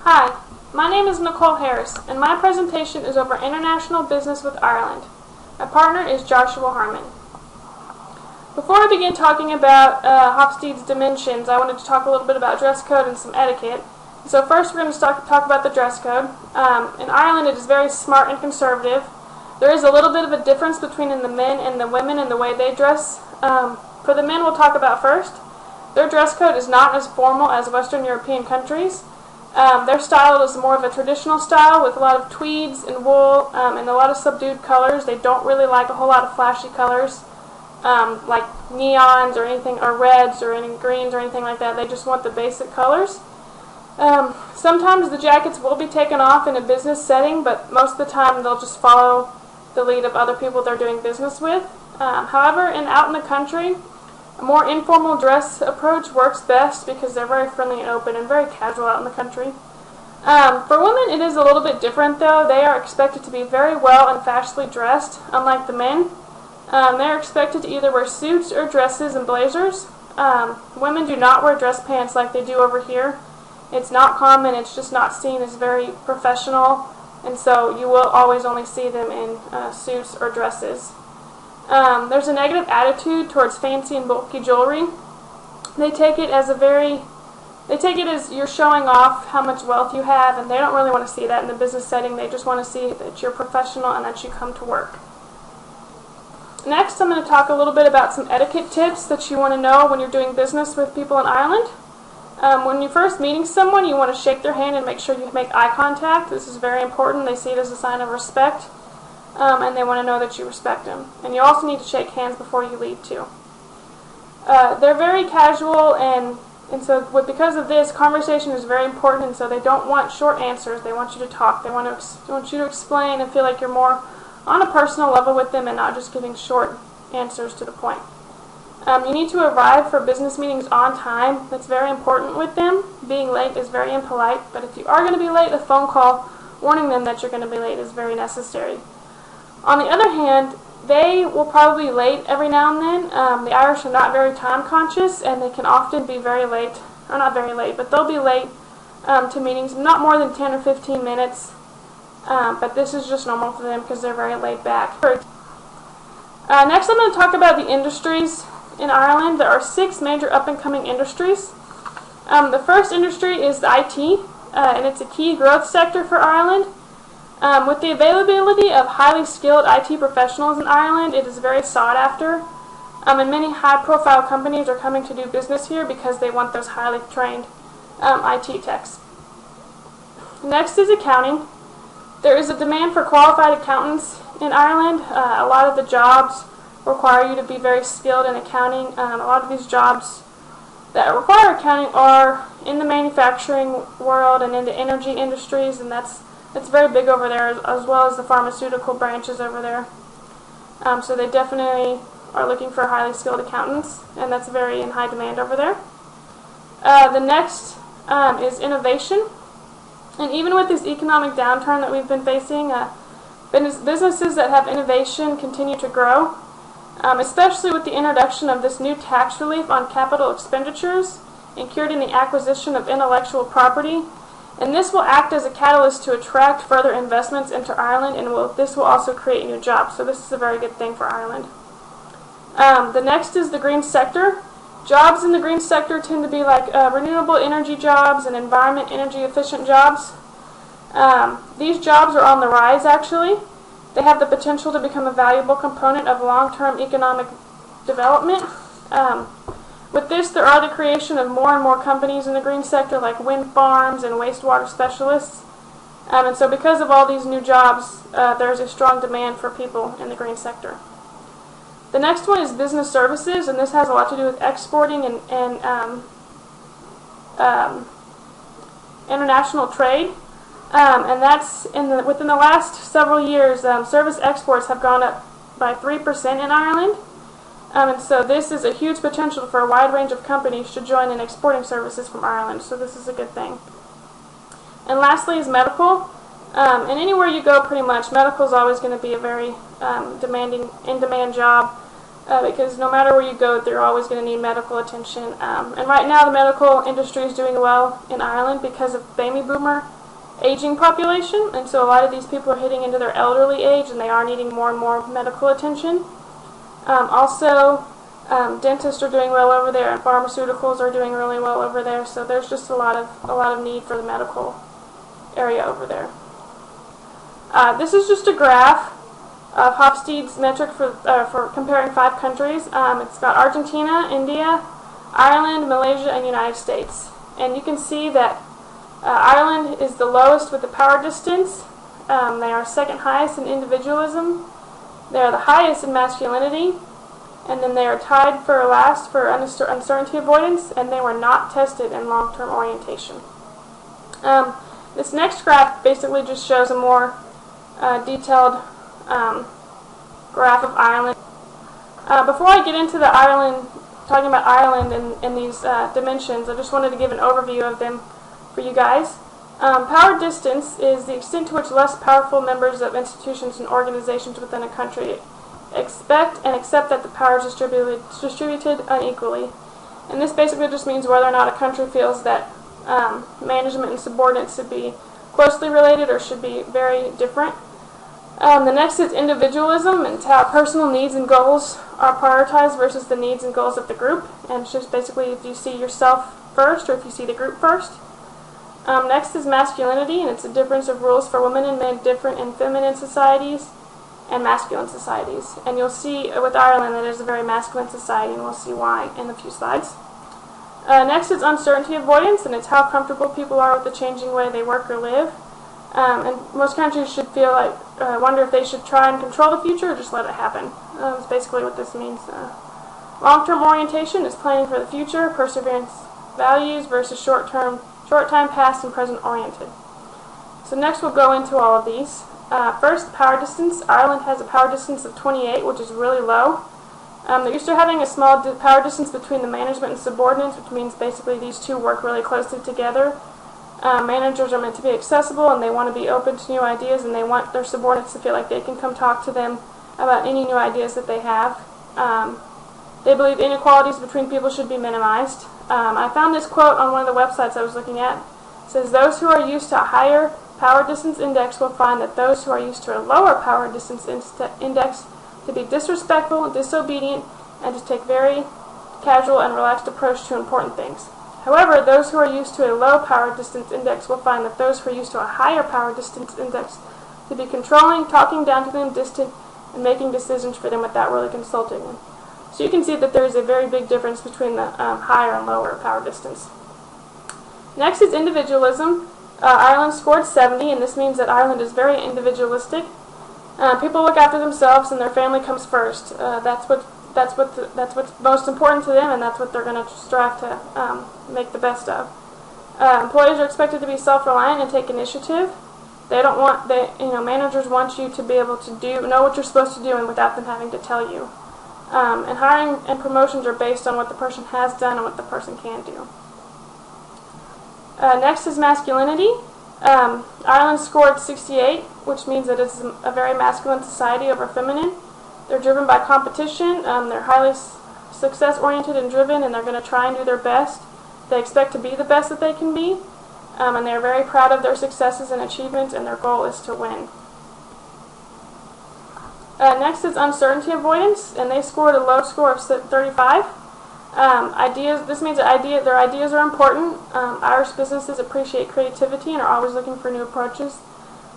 Hi, my name is Nicole Harris, and my presentation is over international business with Ireland. My partner is Joshua Harmon. Before I begin talking about Hofstede's dimensions, I wanted to talk a little bit about dress code and some etiquette. So first we're going to talk about the dress code. In Ireland it is very smart and conservative. There is a little bit of a difference between the men and the women in the way they dress. For the men we'll talk about first. Their dress code is not as formal as Western European countries. Their style is more of a traditional style with a lot of tweeds and wool and a lot of subdued colors. They don't really like a whole lot of flashy colors like neons or anything, or reds or any greens or anything like that. They just want the basic colors. Sometimes the jackets will be taken off in a business setting, but most of the time they'll just follow the lead of other people they're doing business with. However, out in the country, a more informal dress approach works best because they're very friendly and open and very casual out in the country. For women, it is a little bit different though. They are expected to be very well and fashionably dressed, unlike the men. They are expected to either wear suits or dresses and blazers. Women do not wear dress pants like they do over here. It's not common, it's just not seen as very professional, and so you will always only see them in suits or dresses. There's a negative attitude towards fancy and bulky jewelry. They take it as you're showing off how much wealth you have, and they don't really want to see that in the business setting. They just want to see that you're professional and that you come to work. Next, I'm going to talk a little bit about some etiquette tips that you want to know when you're doing business with people in Ireland. When you're first meeting someone, you want to shake their hand and make sure you make eye contact. This is very important. They see it as a sign of respect. And they want to know that you respect them. And you also need to shake hands before you leave too. They're very casual, and so because of this, conversation is very important, and so they don't want short answers. They want you to talk. They want you to explain and feel like you're more on a personal level with them and not just giving short answers to the point. You need to arrive for business meetings on time. That's very important with them. Being late is very impolite, but if you are going to be late, a phone call warning them that you're going to be late is very necessary. On the other hand, they will probably be late every now and then. The Irish are not very time conscious, and they can often be very late, or not very late, but they'll be late to meetings, not more than 10 or 15 minutes, but this is just normal for them because they're very laid back. Next I'm going to talk about the industries in Ireland. There are 6 major up-and-coming industries. The first industry is the IT, and it's a key growth sector for Ireland. With the availability of highly skilled IT professionals in Ireland, it is very sought after, and many high-profile companies are coming to do business here because they want those highly trained IT techs. Next is accounting. There is a demand for qualified accountants in Ireland. A lot of the jobs require you to be very skilled in accounting. A lot of these jobs that require accounting are in the manufacturing world and in the energy industries, and it's very big over there, as well as the pharmaceutical branches over there. So they definitely are looking for highly skilled accountants, and that's very in high demand over there. The next is innovation. And even with this economic downturn that we've been facing, businesses that have innovation continue to grow, especially with the introduction of this new tax relief on capital expenditures, including the acquisition of intellectual property. And this will act as a catalyst to attract further investments into Ireland, and this will also create new jobs. So this is a very good thing for Ireland. The next is the green sector. Jobs in the green sector tend to be like renewable energy jobs and environment energy efficient jobs. These jobs are on the rise actually. They have the potential to become a valuable component of long-term economic development. With this, there are the creation of more and more companies in the green sector, like wind farms and wastewater specialists. And so because of all these new jobs, there's a strong demand for people in the green sector. The next one is business services, and this has a lot to do with exporting and international trade. And that's within the last several years, service exports have gone up by 3% in Ireland. And so this is a huge potential for a wide range of companies to join in exporting services from Ireland. So this is a good thing. And lastly is medical. And anywhere you go, pretty much, medical is always going to be a very in-demand job. because no matter where you go, they're always going to need medical attention. And right now, the medical industry is doing well in Ireland because of baby boomer aging population, and so a lot of these people are hitting into their elderly age, and they are needing more and more medical attention. Also, dentists are doing well over there, and pharmaceuticals are doing really well over there. So there's just a lot of need for the medical area over there. This is just a graph of Hofstede's metric for comparing 5 countries. It's got Argentina, India, Ireland, Malaysia, and United States. And you can see that Ireland is the lowest with the power distance. They are second highest in individualism. They are the highest in masculinity. And then they are tied for last for uncertainty avoidance, and they were not tested in long-term orientation. This next graph basically just shows a more detailed graph of Ireland. Before I get into the talking about Ireland and these dimensions, I just wanted to give an overview of them for you guys. Power distance is the extent to which less powerful members of institutions and organizations within a country expect and accept that the power is distributed unequally. And this basically just means whether or not a country feels that management and subordinates should be closely related or should be very different. The next is individualism, and it's how personal needs and goals are prioritized versus the needs and goals of the group. And it's just basically if you see yourself first or if you see the group first. Next is masculinity, and it's a difference of rules for women and men different in feminine societies and masculine societies. And you'll see with Ireland that it is a very masculine society, and we'll see why in a few slides. Next is uncertainty avoidance, and it's how comfortable people are with the changing way they work or live. And most countries should feel like, wonder if they should try and control the future or just let it happen. That's basically what this means. Long-term orientation is planning for the future, perseverance values versus short-time past and present oriented. So next we'll go into all of these. First, power distance. Ireland has a power distance of 28, which is really low. They're used to having a small power distance between the management and subordinates, which means basically these two work really closely together. Managers are meant to be accessible, and they want to be open to new ideas, and they want their subordinates to feel like they can come talk to them about any new ideas that they have. They believe inequalities between people should be minimized. I found this quote on one of the websites I was looking at. It says, "Those who are used to a higher power distance index will find that those who are used to a lower power distance index to be disrespectful, disobedient, and to take very casual and relaxed approach to important things. However, those who are used to a low power distance index will find that those who are used to a higher power distance index to be controlling, talking down to them, distant, and making decisions for them without really consulting them." So you can see that there is a very big difference between the higher and lower power distance. Next is individualism. Ireland scored 70, and this means that Ireland is very individualistic. People look after themselves, and their family comes first. That's what's most important to them, and that's what they're going to strive to make the best of. Employees are expected to be self-reliant and take initiative. Managers want you to be able to know what you're supposed to do, and without them having to tell you. And hiring and promotions are based on what the person has done and what the person can do. Next is masculinity. Ireland scored 68, which means that it's a very masculine society over feminine. They're driven by competition. They're highly success-oriented and driven, and they're going to try and do their best. They expect to be the best that they can be, and they're very proud of their successes and achievements, and their goal is to win. Next is uncertainty avoidance, and they scored a low score of 35. This means that their ideas are important. Irish businesses appreciate creativity and are always looking for new approaches.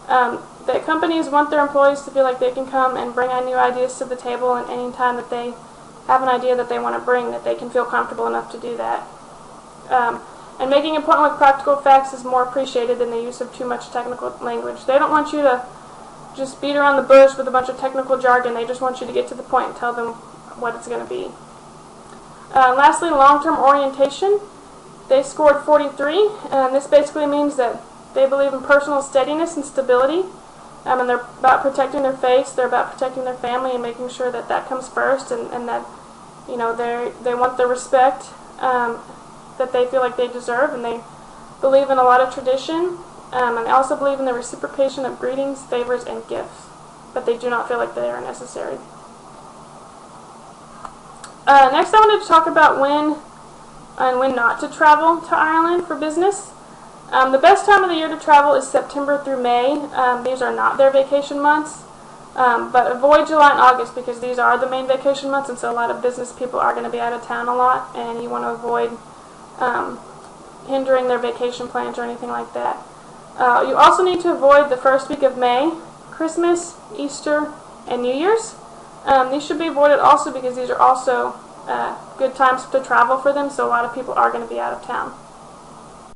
The companies want their employees to feel like they can come and bring new ideas to the table, and any time that they have an idea that they want to bring, that they can feel comfortable enough to do that. And making a point with practical facts is more appreciated than the use of too much technical language. They don't want you to just beat around the bush with a bunch of technical jargon. They just want you to get to the point and tell them what it's going to be. Lastly, long-term orientation. They scored 43, and this basically means that they believe in personal steadiness and stability, and they're about protecting their faith, they're about protecting their family and making sure that that comes first, and that they want the respect that they feel like they deserve, and they believe in a lot of tradition, and they also believe in the reciprocation of greetings, favors, and gifts, but they do not feel like they are necessary. Next, I wanted to talk about when and when not to travel to Ireland for business. The best time of the year to travel is September through May. These are not their vacation months, but avoid July and August because these are the main vacation months, and so a lot of business people are going to be out of town a lot, and you want to avoid hindering their vacation plans or anything like that. You also need to avoid the first week of May, Christmas, Easter, and New Year's. These should be avoided also because these are also good times to travel for them, so a lot of people are going to be out of town.